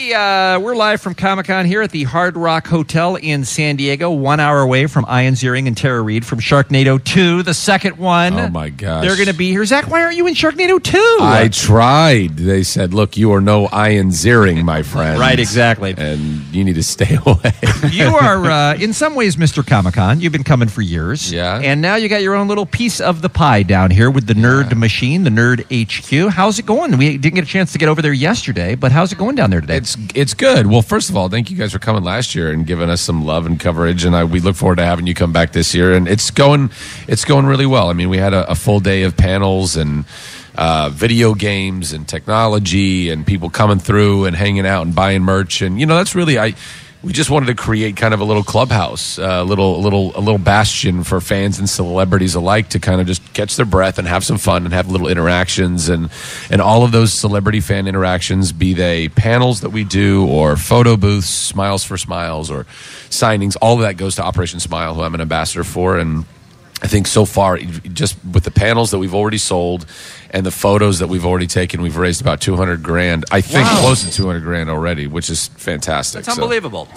We're live from Comic-Con here at the Hard Rock Hotel in San Diego, 1 hour away from Ian Ziering and Tara Reid from Sharknado 2, the second one. Oh, my gosh. They're going to be here. Zach, why aren't you in Sharknado 2? I tried. They said, look, you are no Ian Ziering, my friend. Right, exactly. And you need to stay away. You are, in some ways, Mr. Comic-Con. You've been coming for years. Yeah. And now you got your own little piece of the pie down here with the Nerd Machine, the Nerd HQ. How's it going? We didn't get a chance to get over there yesterday, but how's it going down there today? It's good. Well, first of all, thank you guys for coming last year and giving us some love and coverage, and we look forward to having you come back this year. And it's going really well. I mean, we had a full day of panels and video games and technology and people coming through and hanging out and buying merch, and that's really we just wanted to create kind of a little clubhouse, a little bastion for fans and celebrities alike to kind of just catch their breath and have some fun and have little interactions, and all of those celebrity fan interactions, be they panels that we do or photo booths, Smiles for Smiles, or signings, all of that goes to Operation Smile, who I'm an ambassador for. And I think so far, just with the panels that we've already sold and the photos that we've already taken, we've raised about $200,000. I think close to $200,000 already, which is fantastic. That's unbelievable.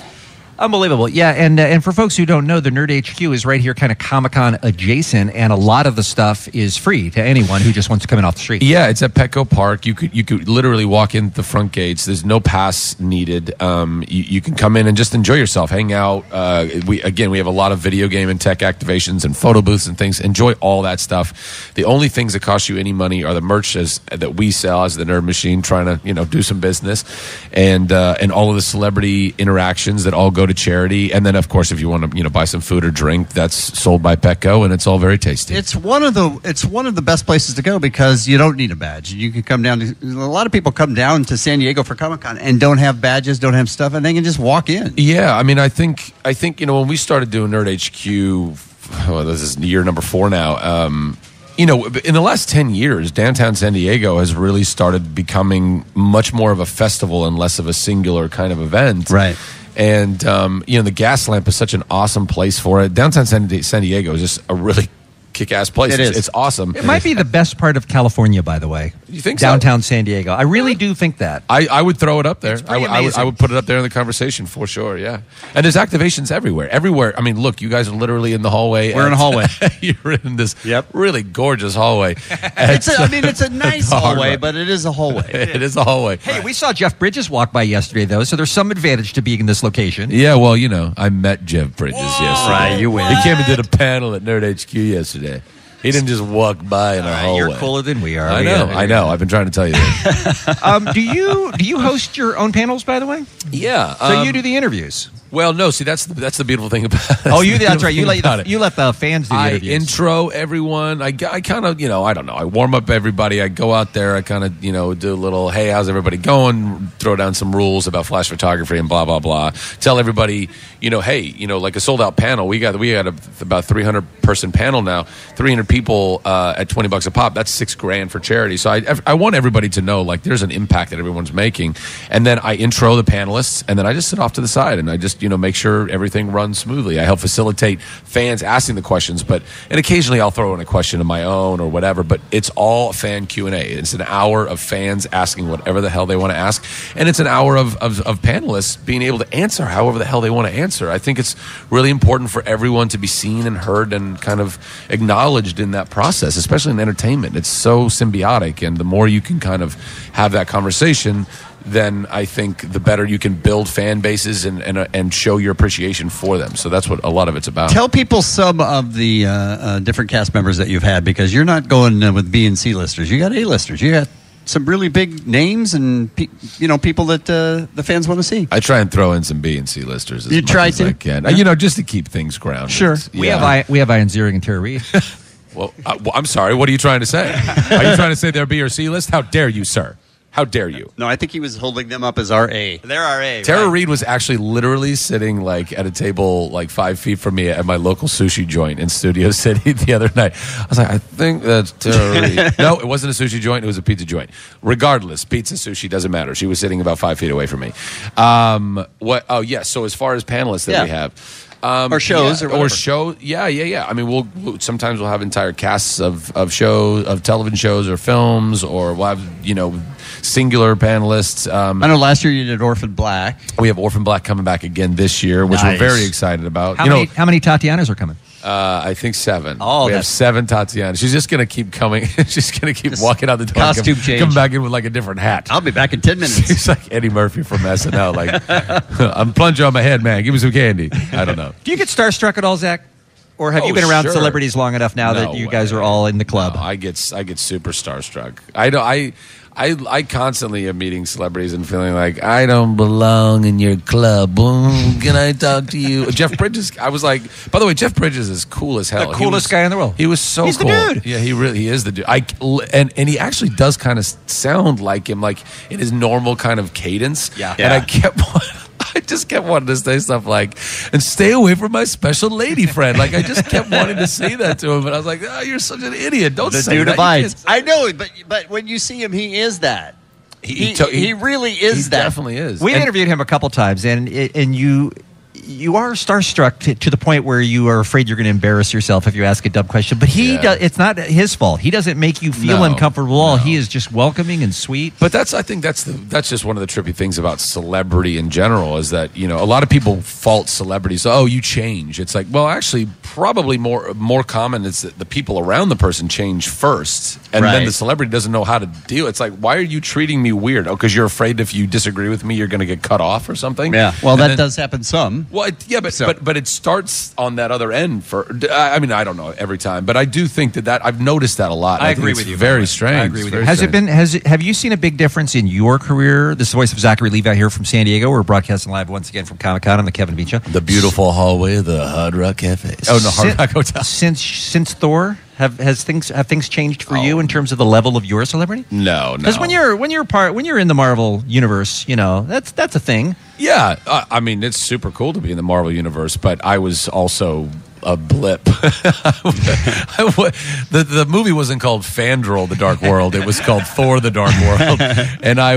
Unbelievable. Yeah, and for folks who don't know, the Nerd HQ is right here kind of Comic-Con adjacent, and a lot of the stuff is free to anyone who just wants to come in off the street. Yeah, it's at Petco Park. You could literally walk in the front gates. There's no pass needed. You can come in and just enjoy yourself, hang out. We have a lot of video game and tech activations and photo booths and things. Enjoy all that stuff. The only things that cost you any money are the merch that we sell as the Nerd Machine, trying to do some business, and all of the celebrity interactions that all go to charity. And then, of course, if you want to buy some food or drink, that's sold by Petco, and it's all very tasty. It's one of the best places to go because you don't need a badge. You can come down to, a lot of people come down to San Diego for Comic-Con and don't have badges, don't have stuff, and they can just walk in. Yeah, I mean, I think when we started doing Nerd HQ, this is year number 4 now. In the last 10 years, downtown San Diego has really started becoming much more of a festival and less of a singular kind of event. Right. And, the Gas Lamp is such an awesome place for it. Downtown San Diego is just a really kick-ass place. It is. It's awesome. It might be the best part of California, by the way. You think Downtown so? San Diego. I really do think that. I would throw it up there. I would put it up there in the conversation for sure, yeah. And there's activations everywhere. Everywhere. I mean, look, you guys are literally in the hallway. We're in a hallway. You're in this really gorgeous hallway. It's a nice hallway, but it is a hallway. It is a hallway. Hey, we saw Jeff Bridges walk by yesterday, though, so there's some advantage to being in this location. Yeah, well, I met Jeff Bridges yesterday. Right, you win. He came and did a panel at Nerd HQ yesterday. He didn't just walk by in our hallway. You're cooler than we are. I know. I've been trying to tell you that. Do you host your own panels, by the way? Yeah. So you do the interviews? Well, no. See, that's the beautiful thing about it. That's right. You let the fans do the interviews. I intro everyone. I kind of, I don't know. I warm up everybody. I go out there. I kind of, do a little, hey, how's everybody going? Throw down some rules about flash photography and blah, blah, blah. Tell everybody, hey, like a sold out panel. We got about 300-person panel now. 300 people at $20 a pop. That's $6,000 for charity. So I want everybody to know, like, there's an impact that everyone's making. And then I intro the panelists, and then I just sit off to the side, and I just, make sure everything runs smoothly. I help facilitate fans asking the questions, and occasionally I'll throw in a question of my own or whatever, but it's all fan Q&A. It's an hour of fans asking whatever the hell they want to ask, and it's an hour of panelists being able to answer however the hell they want to answer. I think it's really important for everyone to be seen and heard and kind of acknowledged in that process, especially in entertainment. It's so symbiotic, and the more you can kind of have that conversation, then I think the better you can build fan bases and show your appreciation for them. So that's what a lot of it's about. Tell people some of the different cast members that you've had, because you're not going with B and C listers. You got A-listers. You got some really big names and people that the fans want to see. I try and throw in some B and C listers as you much try as to? I can. Yeah. Just to keep things grounded. Sure. Yeah. We have Ian Ziering and Tara Reid. Well, I'm sorry. What are you trying to say? Are you trying to say they're B or C list? How dare you, sir? How dare you? No, I think he was holding them up as our A. They're our A. Tara right? Reid was actually literally sitting at a table 5 feet from me at my local sushi joint in Studio City the other night. I was like, I think that's Tara Reid. No, it wasn't a sushi joint. It was a pizza joint. Regardless, pizza, sushi, doesn't matter. She was sitting about 5 feet away from me. So as far as panelists that we have. Or shows, or show, yeah. I mean, sometimes we'll have entire casts of television shows or films, or we'll have singular panelists. I know last year you did Orphan Black. We have Orphan Black coming back again this year, which we're very excited about. How many Tatianas are coming? I think 7. Oh, we have 7 Tatianas. She's just going to keep coming. She's going to keep walking out the door. Costume change. Come back in with like a different hat. I'll be back in 10 minutes. She's like Eddie Murphy from SNL. Like, I'm plunging on my head, man. Give me some candy. I don't know. Do you get starstruck at all, Zach? Or have you been around celebrities long enough now that you guys are all in the club? No, I get super starstruck. I constantly am meeting celebrities and feeling like I don't belong in your club. Can I talk to you? Jeff Bridges. I was like, by the way, Jeff Bridges is cool as hell. The coolest guy in the world. He was so He's cool. the dude. Yeah, he is the dude. And he actually does kind of sound like him, like in his normal kind of cadence. Yeah. And I just kept wanting to say stuff like, and stay away from my special lady friend. Like, I just kept wanting to say that to him. And I was like, oh, you're such an idiot. Don't say dude that. Abides. I know, but when you see him, he is that. He really is that. He definitely is. We've interviewed him a couple times, and you are starstruck to the point where you are afraid you're going to embarrass yourself if you ask a dumb question. But it's not his fault. He doesn't make you feel uncomfortable at all. He is just welcoming and sweet. But I think that's just one of the trippy things about celebrity in general is that, a lot of people fault celebrities. Oh, you change. It's like, well, actually, probably more common is that the people around the person change first, and then the celebrity doesn't know how to deal. It's like, why are you treating me weird? Oh, because you're afraid if you disagree with me, you're going to get cut off or something. Yeah. Well, that does happen some. Well, but it starts on that other end. I mean, I don't know every time, but I do think that I've noticed that a lot. I agree with you. Very strange. I agree with you. Have you seen a big difference in your career? This is the voice of Zachary Levi here from San Diego. We're broadcasting live once again from Comic-Con on the Kevin Beach Show. The beautiful hallway of the Hard Rock Cafe. Oh no, Hard Rock Hotel. Since Thor, have things changed for you in terms of the level of your celebrity? No. Because when you're in the Marvel universe, that's a thing. Yeah, I mean, it's super cool to be in the Marvel universe, but I was also a blip. The movie wasn't called Fandral: The Dark World. It was called Thor: The Dark World. And I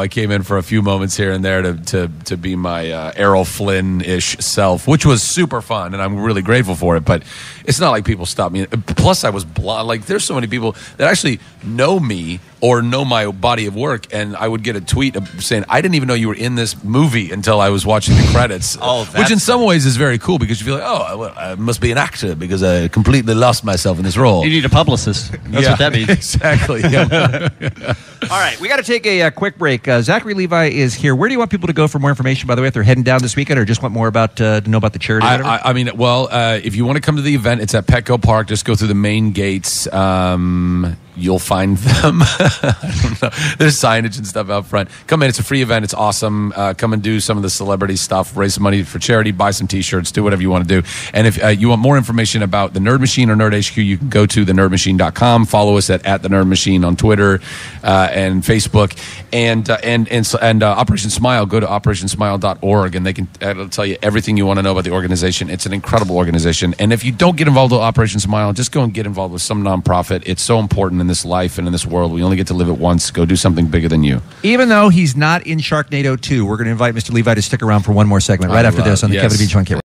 came in for a few moments here and there to be my Errol Flynn-ish self, which was super fun, and I'm really grateful for it. But it's not like people stopped me. Plus, I was blind. Like, there's so many people that actually know me or know my body of work, and I would get a tweet saying, I didn't even know you were in this movie until I was watching the credits. Which in some ways is very cool because you feel like, oh, well, I must be an actor because I completely lost myself in this role. You need a publicist. That's what that means. Exactly. Yeah. All right, we got to take a quick break. Zachary Levi is here. Where do you want people to go for more information, by the way, if they're heading down this weekend or just want more to know about the charity? I mean, if you want to come to the event, it's at Petco Park. Just go through the main gates. You'll find them. I don't know. There's signage and stuff out front. Come in. It's a free event. It's awesome. Come and do some of the celebrity stuff. Raise some money for charity. Buy some T-shirts. Do whatever you want to do. And if you want more information about the Nerd Machine or Nerd HQ, you can go to thenerdmachine.com. Follow us at the Nerd Machine on Twitter and Facebook. And Operation Smile. Go to operationsmile.org, and it'll tell you everything you want to know about the organization. It's an incredible organization. And if you don't get involved with Operation Smile, just go and get involved with some nonprofit. It's so important in this life and in this world. We only get to live it once. Go do something bigger than you. Even though he's not in Sharknado 2, we're going to invite Mr. Levi to stick around for one more segment right after this on the Kevin Beach Show on KROQ.